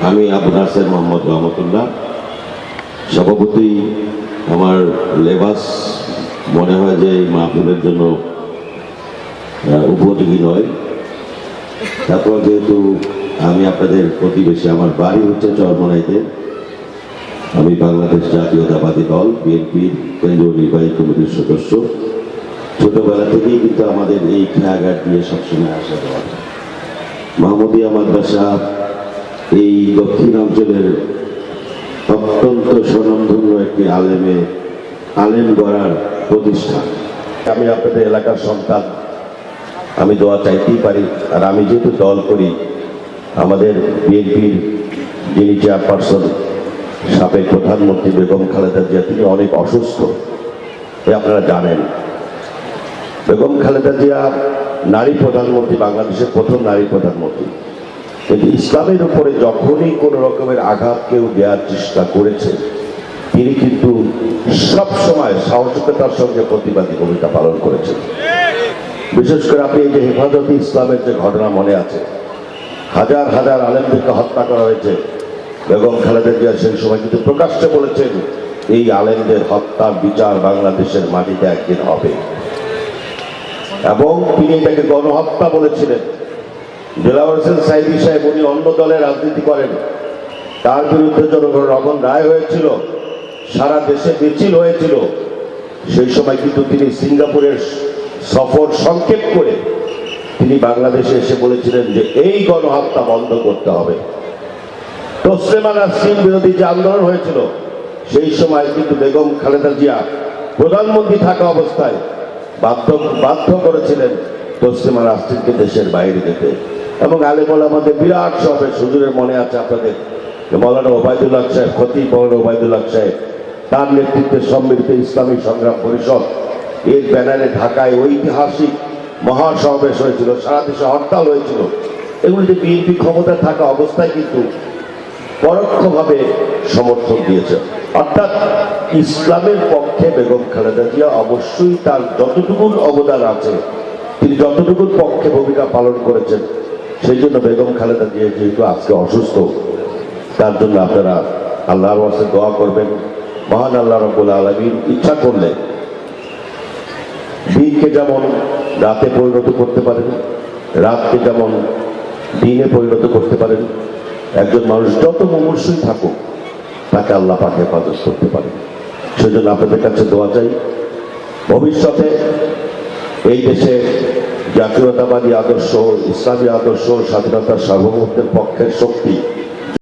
আমি আবু নাসের মোহাম্মদ রহমতুল্লাহ, সভাপতি। আমার লেবাস মনে হয় যে এই মাহফিলের জন্য উপযোগী নয়। তারপর যেহেতু আমি আপনাদের প্রতিবেশী, আমার বাড়ি হচ্ছে চরমোনাইতে, আমি বাংলাদেশ জাতীয়তাবাদী দল বিএনপির কেন্দ্রীয় নির্বাহী কমিটির সদস্য। ছোটবেলা থেকেই কিন্তু আমাদের এই খেয়াঘাট দিয়ে সবসময় আসা যাওয়া। মাহমুদিয়া মাদ্রাসা এই দক্ষিণাঞ্চলের অত্যন্ত স্বনামধন্য একটি আলেম গড়ার প্রতিষ্ঠান। আমি আপনাদের এলাকার সন্তান, আমি দোয়া চাইতেই পারি। আর আমি যেহেতু দল করি, আমাদের বিএনপির যিনি চেয়ারপারসন সাবেক প্রধানমন্ত্রী বেগম খালেদা জিয়া, তিনি অনেক অসুস্থ, আপনারা জানেন। বেগম খালেদা জিয়া নারী প্রধানমন্ত্রী, বাংলাদেশের প্রথম নারী প্রধানমন্ত্রী। কিন্তু ইসলামের উপরে যখনই কোনো রকমের আঘাত কেউ দেওয়ার চেষ্টা করেছে, তিনি কিন্তু সবসময় সাহসিকতার সঙ্গে প্রতিবাদী ভূমিকা পালন করেছেন। বিশেষ করে আপনি এই যে হেফাজতে ইসলামের যে ঘটনা মনে আছে, হাজার হাজার আলেমদেরকে হত্যা করা হয়েছে, বেগম খালেদা জিয়া সেই সময় কিন্তু প্রকাশ্যে বলেছেন এই আলেমদের হত্যার বিচার বাংলাদেশের মাটিতে একদিন হবে, এবং তিনি এটাকে গণহত্যা বলেছিলেন। দেলাওয়ার হোসেন সাইদি সাহেব, উনি অন্য দলে রাজনীতি করেন, তার বিরুদ্ধে জনগণের অমন রায় হয়েছিল, সারা দেশে মিছিল হয়েছিল। সেই সময় কিন্তু তিনি সিঙ্গাপুরের সফর সংক্ষেপ করে তিনি বাংলাদেশে এসে বলেছিলেন যে এই গণহত্যা বন্ধ করতে হবে। তসলিমা নাসরিন বিরোধী যে আন্দোলন হয়েছিল, সেই সময় কিন্তু বেগম খালেদা জিয়া প্রধানমন্ত্রী থাকা অবস্থায় বাধ্য করেছিলেন তসলিমা নাসরিনকে দেশের বাইরে যেতে। এবং আলেম ওলামাদের বিরাট সমাবেশ, হুজুরের মনে আছে আপনাদের, মৌলানা ওবায়দুল্লাহ সাহেব, খতিব মৌলানা ওবায়দুল্লাহ সাহেব, তার নেতৃত্বে সম্মিলিত ইসলামী সংগ্রাম পরিষদ এর ব্যানারে ঢাকায় ঐতিহাসিক মহাসমাবেশ হয়েছিল, সারা দেশে হরতাল হয়েছিল। এগুলিতে বিএনপি ক্ষমতায় থাকা অবস্থায় কিন্তু পরোক্ষভাবে সমর্থন দিয়েছে। অর্থাৎ ইসলামের পক্ষে বেগম খালেদা জিয়া অবশ্যই তার যতটুকু অবদান আছে, তিনি যতটুকু পক্ষে ভূমিকা পালন করেছেন, সেই জন্য বেগম খালেদা জিয়া যেহেতু আজকে অসুস্থ, তার জন্য আপনারা আল্লাহর ওয়াস্তে দোয়া করবেন। মহান আল্লাহ রাব্বুল আলামিন ইচ্ছা করলে দিনকে যেমন রাতে পরিণত করতে পারেন, রাতকে যেমন দিনে পরিণত করতে পারেন, একজন মানুষ যত মুমূর্ষুই থাকুক তাকে আল্লাহ পাক হেফাজত করতে পারে। সেজন্য আপনাদের কাছে দোয়া চাই, ভবিষ্যতে এই দেশে জাতীয়তাবাদী আদর্শ, ইসলামী আদর্শ, স্বাধীনতার সার্বভৌমত্বের পক্ষের শক্তি